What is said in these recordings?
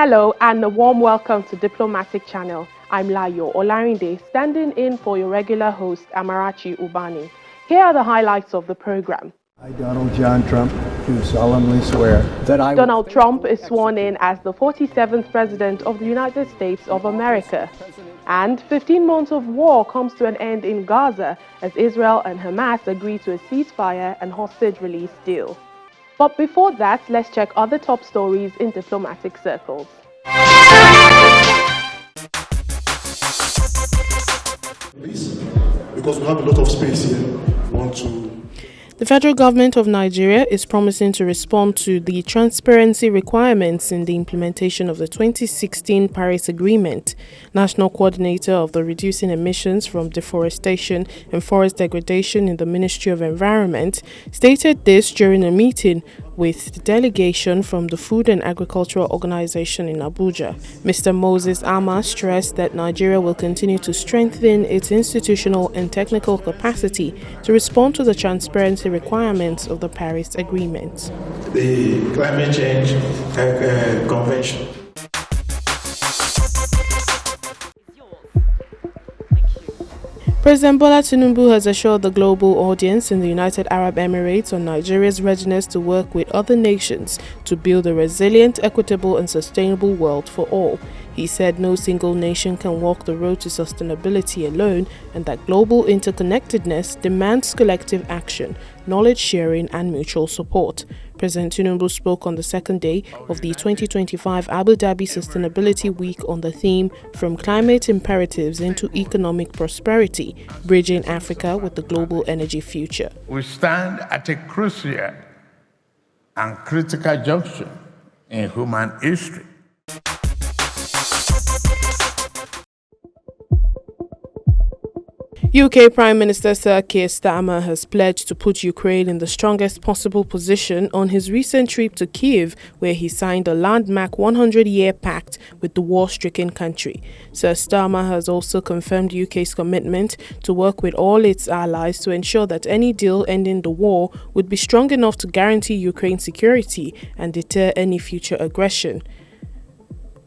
Hello and a warm welcome to Diplomatic Channel. I'm Layo Olarinde, standing in for your regular host, Amarachi Ubani. Here are the highlights of the program. I, Donald John Trump, do solemnly swear that I... Donald Trump is sworn in as the 47th President of the United States of America. And 15 months of war comes to an end in Gaza as Israel and Hamas agree to a ceasefire and hostage release deal. But before that, let's check other top stories in diplomatic circles. Please, because we have a lot of space here, we want to... The federal government of Nigeria is promising to respond to the transparency requirements in the implementation of the 2016 Paris Agreement. National Coordinator of the Reducing Emissions from Deforestation and Forest Degradation in the Ministry of Environment stated this during a meeting with the delegation from the Food and Agricultural Organization in Abuja. Mr. Moses Ama stressed that Nigeria will continue to strengthen its institutional and technical capacity to respond to the transparency requirements of the Paris Agreement. The Climate Change Convention. President Bola Tinubu has assured the global audience in the United Arab Emirates on Nigeria's readiness to work with other nations to build a resilient, equitable and sustainable world for all. He said no single nation can walk the road to sustainability alone and that global interconnectedness demands collective action, knowledge sharing and mutual support. President Tinubu spoke on the second day of the 2025 Abu Dhabi Sustainability Week on the theme From Climate Imperatives into Economic Prosperity, Bridging Africa with the Global Energy Future. We stand at a crucial and critical junction in human history. UK Prime Minister Sir Keir Starmer has pledged to put Ukraine in the strongest possible position on his recent trip to Kyiv, where he signed a landmark 100-year pact with the war-stricken country. Sir Starmer has also confirmed UK's commitment to work with all its allies to ensure that any deal ending the war would be strong enough to guarantee Ukraine's security and deter any future aggression.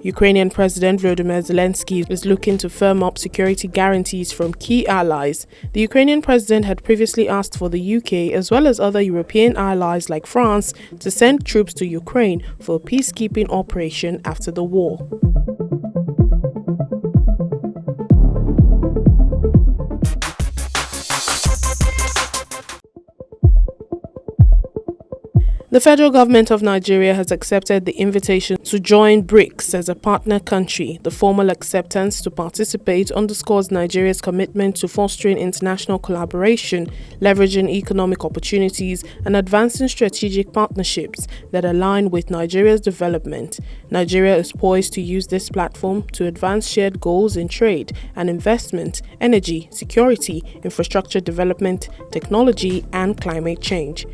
Ukrainian President Volodymyr Zelensky is looking to firm up security guarantees from key allies. The Ukrainian president had previously asked for the UK as well as other European allies like France to send troops to Ukraine for a peacekeeping operation after the war. The federal government of Nigeria has accepted the invitation to join BRICS as a partner country. The formal acceptance to participate underscores Nigeria's commitment to fostering international collaboration, leveraging economic opportunities, and advancing strategic partnerships that align with Nigeria's development. Nigeria is poised to use this platform to advance shared goals in trade and investment, energy, security, infrastructure development, technology, and climate change.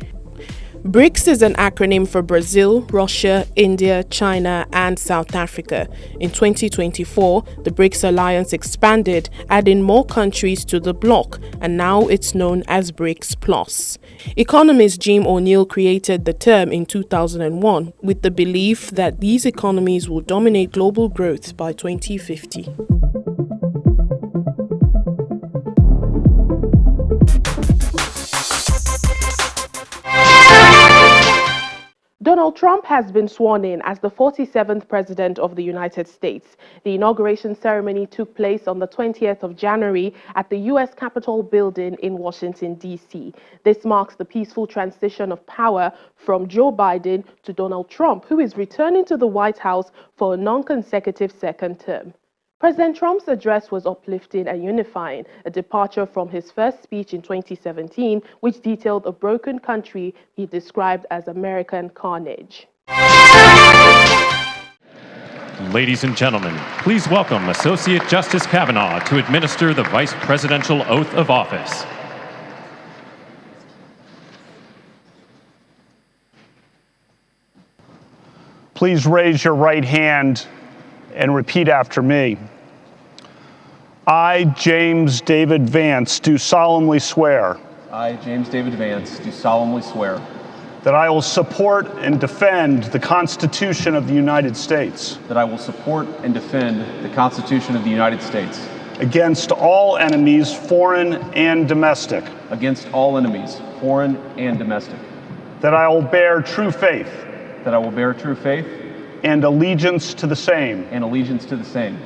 BRICS is an acronym for Brazil, Russia, India, China, and South Africa. In 2024, the BRICS alliance expanded, adding more countries to the bloc, and now it's known as BRICS Plus. Economist Jim O'Neill created the term in 2001 with the belief that these economies will dominate global growth by 2050. Donald Trump has been sworn in as the 47th President of the United States. The inauguration ceremony took place on the 20th of January at the U.S. Capitol building in Washington, D.C. This marks the peaceful transition of power from Joe Biden to Donald Trump, who is returning to the White House for a non-consecutive second term. President Trump's address was uplifting and unifying, a departure from his first speech in 2017, which detailed a broken country he described as American carnage. Ladies and gentlemen, please welcome Associate Justice Kavanaugh to administer the Vice Presidential Oath of Office. Please raise your right hand and repeat after me. I, James David Vance, do solemnly swear I, James David Vance, do solemnly swear that I will support and defend the Constitution of the United States that I will support and defend the Constitution of the United States against all enemies, foreign and domestic, against all enemies, foreign and domestic, that I will bear true faith that I will bear true faith and allegiance to the same, and allegiance to the same,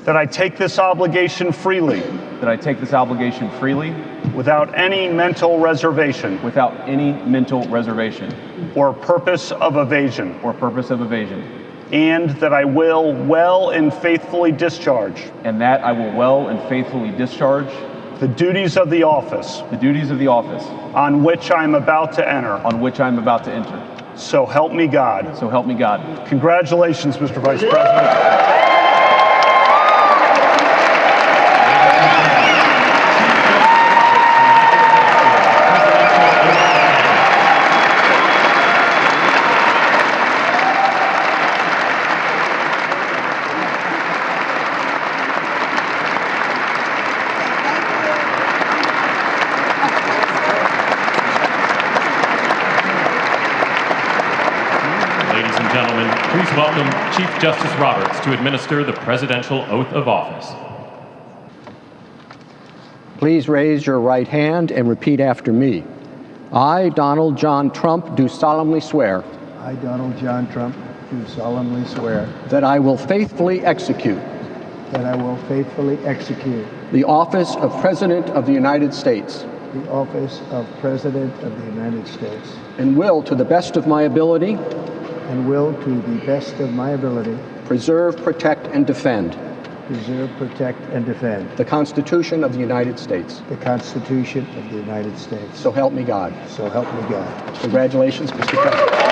that I take this obligation freely that I take this obligation freely without any mental reservation without any mental reservation or purpose of evasion, or purpose of evasion, and that I will well and faithfully discharge and that I will well and faithfully discharge the duties of the office on which I am about to enter. which I am about to enter. So help me God. So help me God. Congratulations, Mr. Vice President. Ladies and gentlemen, please welcome Chief Justice Roberts to administer the presidential oath of office. Please raise your right hand and repeat after me. I, Donald John Trump, do solemnly swear I, Donald John Trump, do solemnly swear that I will faithfully execute that I will faithfully execute the office of President of the United States the office of President of the United States and will, to the best of my ability, and will, to the best of my ability, preserve, protect, and defend preserve, protect, and defend the Constitution of the United States. the Constitution of the United States. So help me God. So help me God. Congratulations, Mr. President.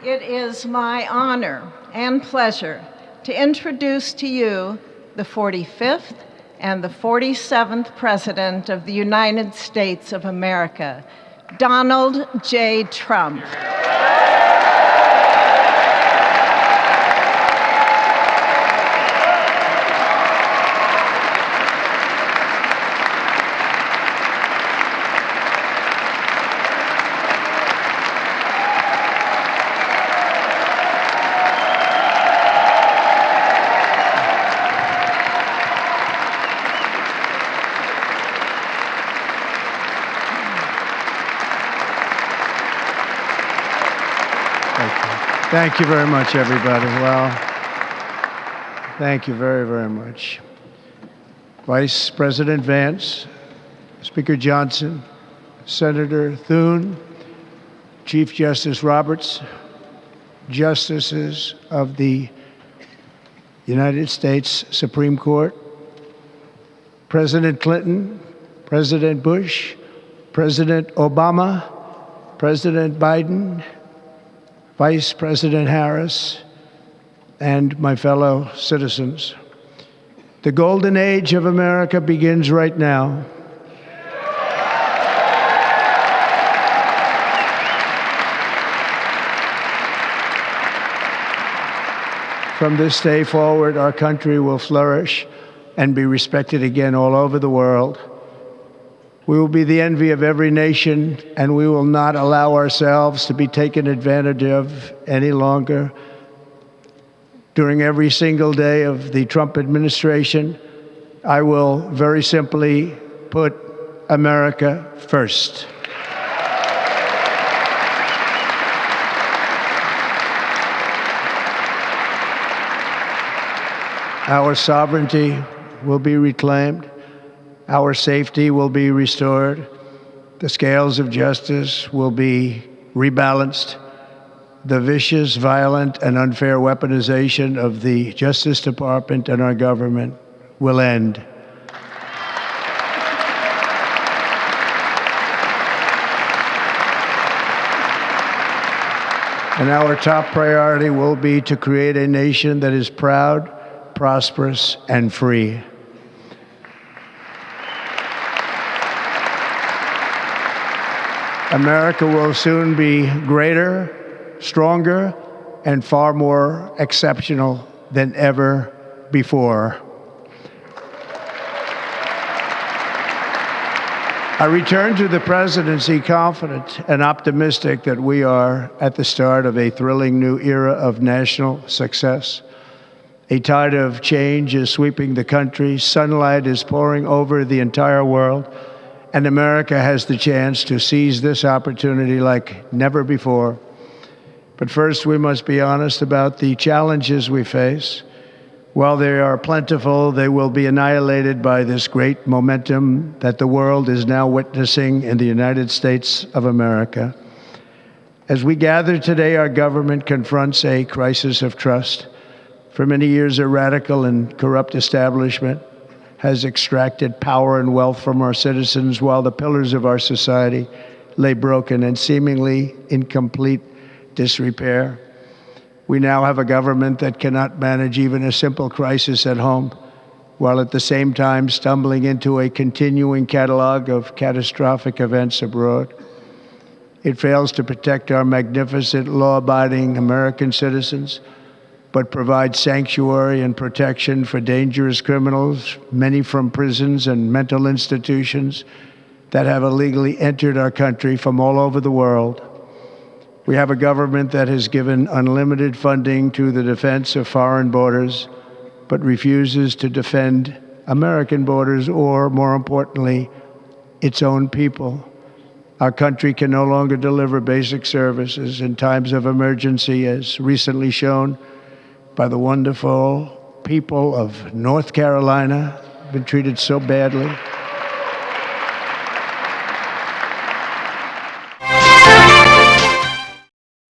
It is my honor and pleasure to introduce to you the 45th and the 47th President of the United States of America, Donald J. Trump. Thank you very much, everybody. Well, thank you very, very much. Vice President Vance, Speaker Johnson, Senator Thune, Chief Justice Roberts, Justices of the United States Supreme Court, President Clinton, President Bush, President Obama, President Biden, Vice President Harris, and my fellow citizens. The golden age of America begins right now. From this day forward, our country will flourish and be respected again all over the world. We will be the envy of every nation, and we will not allow ourselves to be taken advantage of any longer. During every single day of the Trump administration, I will very simply put America first. Our sovereignty will be reclaimed. Our safety will be restored. The scales of justice will be rebalanced. The vicious, violent, and unfair weaponization of the Justice Department and our government will end. And our top priority will be to create a nation that is proud, prosperous, and free. America will soon be greater, stronger, and far more exceptional than ever before. I return to the presidency confident and optimistic that we are at the start of a thrilling new era of national success. A tide of change is sweeping the country. Sunlight is pouring over the entire world. And America has the chance to seize this opportunity like never before. But first, we must be honest about the challenges we face. While they are plentiful, they will be annihilated by this great momentum that the world is now witnessing in the United States of America. As we gather today, our government confronts a crisis of trust. For many years, a radical and corrupt establishment has extracted power and wealth from our citizens while the pillars of our society lay broken and seemingly in complete disrepair. We now have a government that cannot manage even a simple crisis at home, while at the same time stumbling into a continuing catalog of catastrophic events abroad. It fails to protect our magnificent, law-abiding American citizens, but provides sanctuary and protection for dangerous criminals, many from prisons and mental institutions that have illegally entered our country from all over the world. We have a government that has given unlimited funding to the defense of foreign borders, but refuses to defend American borders or, more importantly, its own people. Our country can no longer deliver basic services in times of emergency, as recently shown by the wonderful people of North Carolina, been treated so badly.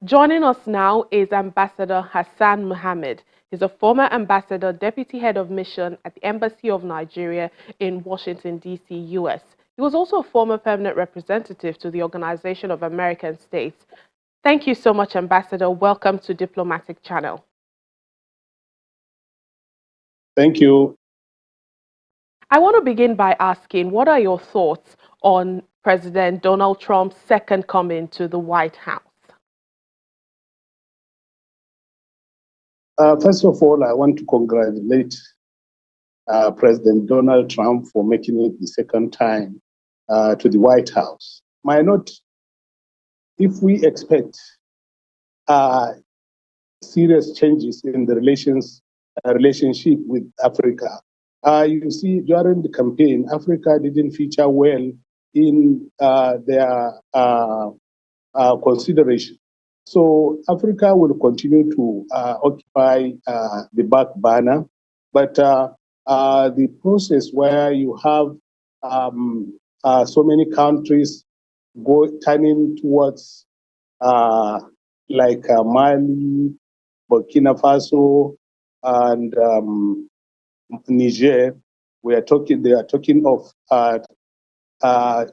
Joining us now is Ambassador Hassan Mohammed. He's a former ambassador, deputy head of mission at the Embassy of Nigeria in Washington, D.C., U.S. He was also a former permanent representative to the Organization of American States. Thank you so much, Ambassador. Welcome to Diplomatic Channel. Thank you. I want to begin by asking, what are your thoughts on President Donald Trump's second coming to the White House? First of all, I want to congratulate President Donald Trump for making it the second time to the White House. My note, if we expect serious changes in the relationship with Africa, you see, during the campaign, Africa didn't feature well in their consideration. So Africa will continue to occupy the back burner, but the process where you have so many countries turning towards like Mali, Burkina Faso, and Niger, they are talking of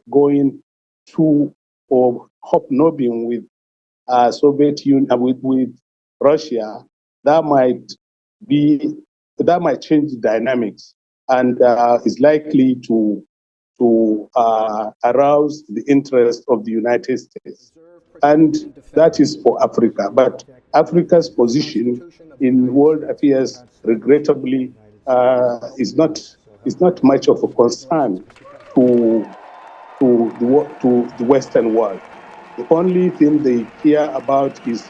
going to or hobnobbing with Soviet Union with Russia. That might change the dynamics and is likely to arouse the interest of the United States. And that is for Africa. But Africa's position in world affairs, regrettably, is not much of a concern to the Western world. The only thing they care about is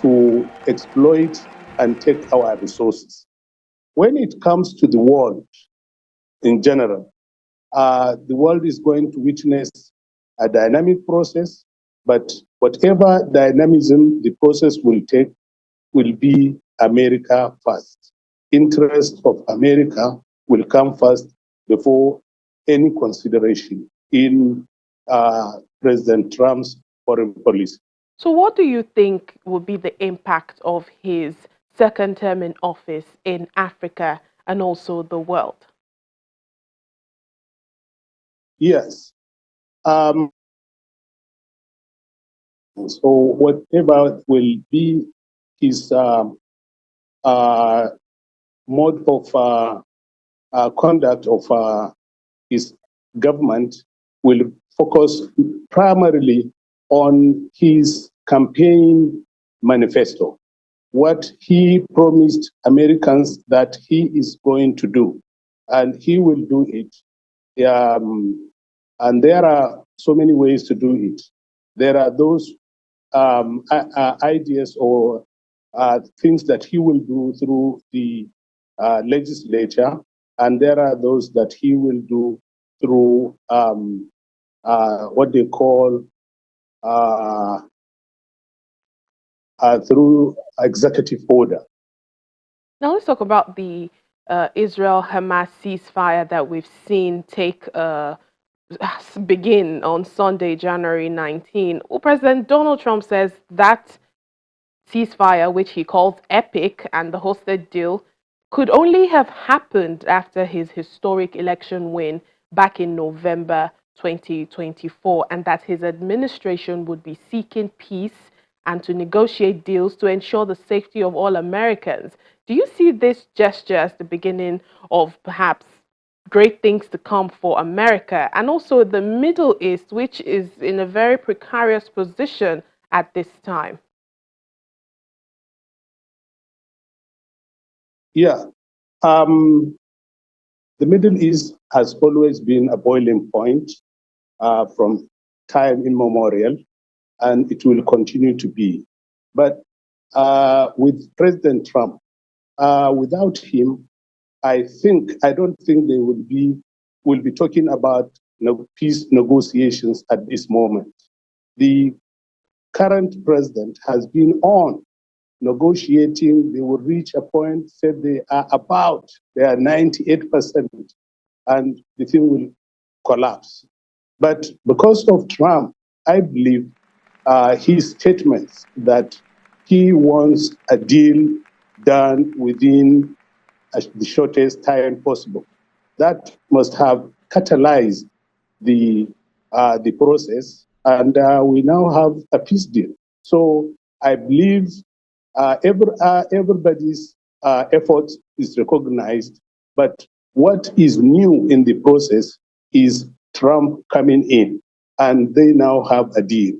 to exploit and take our resources. When it comes to the world in general, the world is going to witness a dynamic process, but whatever dynamism the process will take will be America first. Interest of America will come first before any consideration in President Trump's foreign policy. So what do you think would be the impact of his second term in office in Africa and also the world? Yes. So whatever will be his mode of conduct of his government will focus primarily on his campaign manifesto, what he promised Americans that he is going to do, and he will do it. And there are so many ways to do it. There are those ideas or things that he will do through the legislature, and there are those that he will do through what they call through executive order. Now let's talk about the Israel-Hamas ceasefire that we've seen begin on Sunday, January 19. Well, President Donald Trump says that ceasefire, which he calls epic, and the hosted deal could only have happened after his historic election win back in November 2024, and that his administration would be seeking peace and to negotiate deals to ensure the safety of all Americans. Do you see this gesture as the beginning of perhaps great things to come for America and also the Middle East, which is in a very precarious position at this time? Yeah. The Middle East has always been a boiling point from time immemorial, and it will continue to be. But with President Trump, without him, I don't think they will be talking about peace negotiations at this moment. The current president has been on negotiating. They will reach a point, said they are 98%, and the thing will collapse. But because of Trump, I believe his statements that he wants a deal done within the shortest time possible, that must have catalyzed the process, and we now have a peace deal. So I believe everybody's effort is recognized, but what is new in the process is Trump coming in, and they now have a deal.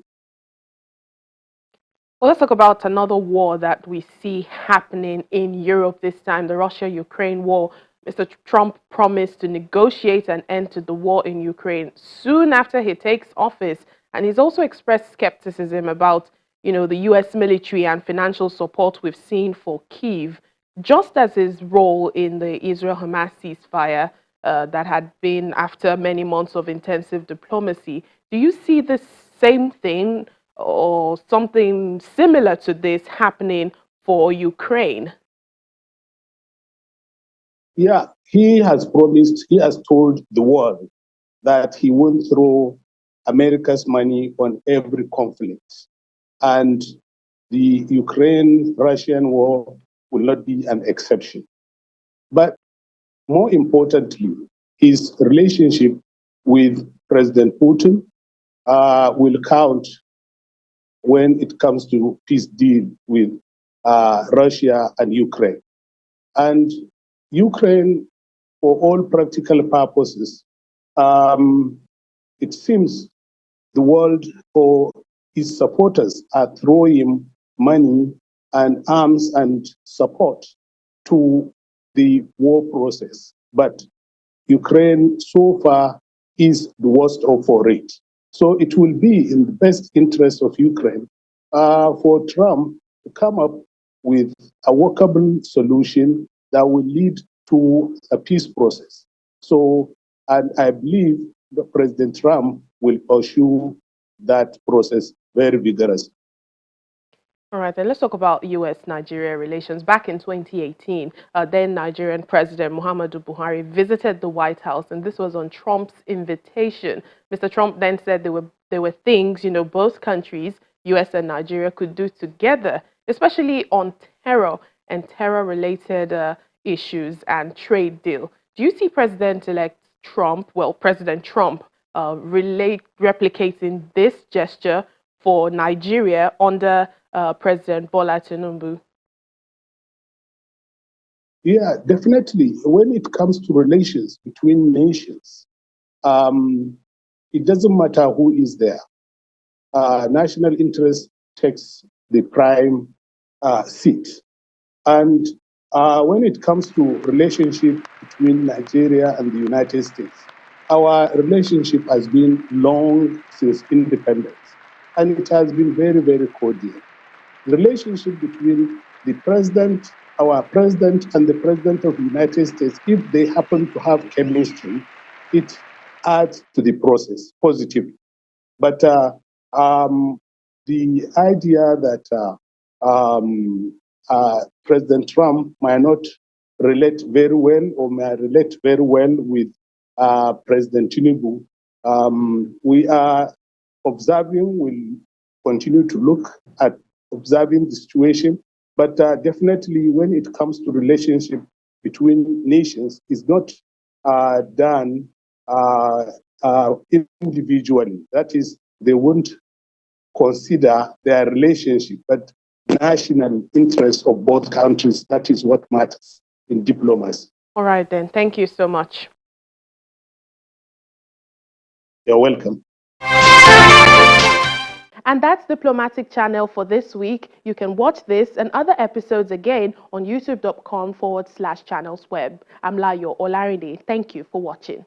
Well, let's talk about another war that we see happening in Europe this time, the Russia-Ukraine war. Mr. Trump promised to negotiate an end to the war in Ukraine soon after he takes office. And he's also expressed skepticism about, the U.S. military and financial support we've seen for Kyiv, just as his role in the Israel-Hamas ceasefire that had been after many months of intensive diplomacy. Do you see the same thing or something similar to this happening for Ukraine? Yeah, he has promised, he has told the world that he won't throw America's money on every conflict. And the Ukraine-Russian war will not be an exception. But more importantly, his relationship with President Putin will count when it comes to peace deal with Russia and Ukraine. And Ukraine, for all practical purposes, it seems the world or his supporters are throwing money and arms and support to the war process. But Ukraine so far is the worst off for it. So it will be in the best interest of Ukraine for Trump to come up with a workable solution that will lead to a peace process. So, and I believe that President Trump will pursue that process very vigorously. All right, then let's talk about U.S.-Nigeria relations. Back in 2018, then Nigerian President Muhammadu Buhari visited the White House, and this was on Trump's invitation. Mr. Trump then said there were things, both countries, U.S. and Nigeria, could do together, especially on terror and terror-related issues and trade deal. Do you see President-elect Trump, President Trump, replicating this gesture for Nigeria under President Bola Tinubu? Yeah, definitely. When it comes to relations between nations, it doesn't matter who is there. National interest takes the prime seat. And when it comes to relationship between Nigeria and the United States, our relationship has been long since independence, and it has been very, very cordial. The relationship between the president, our president, and the president of the United States, if they happen to have chemistry, it adds to the process positively. But the idea that President Trump might not relate very well or may relate very well with President Tinubu, we are observing, we'll continue to look at observing the situation, but definitely when it comes to relationship between nations, it's not done individually. That is, they won't consider their relationship, but national interests of both countries. That is what matters in diplomacy. All right, then. Thank you so much. You're welcome. And that's Diplomatic Channel for this week. You can watch this and other episodes again on youtube.com/channelsweb. I'm Layo Olarinde. Thank you for watching.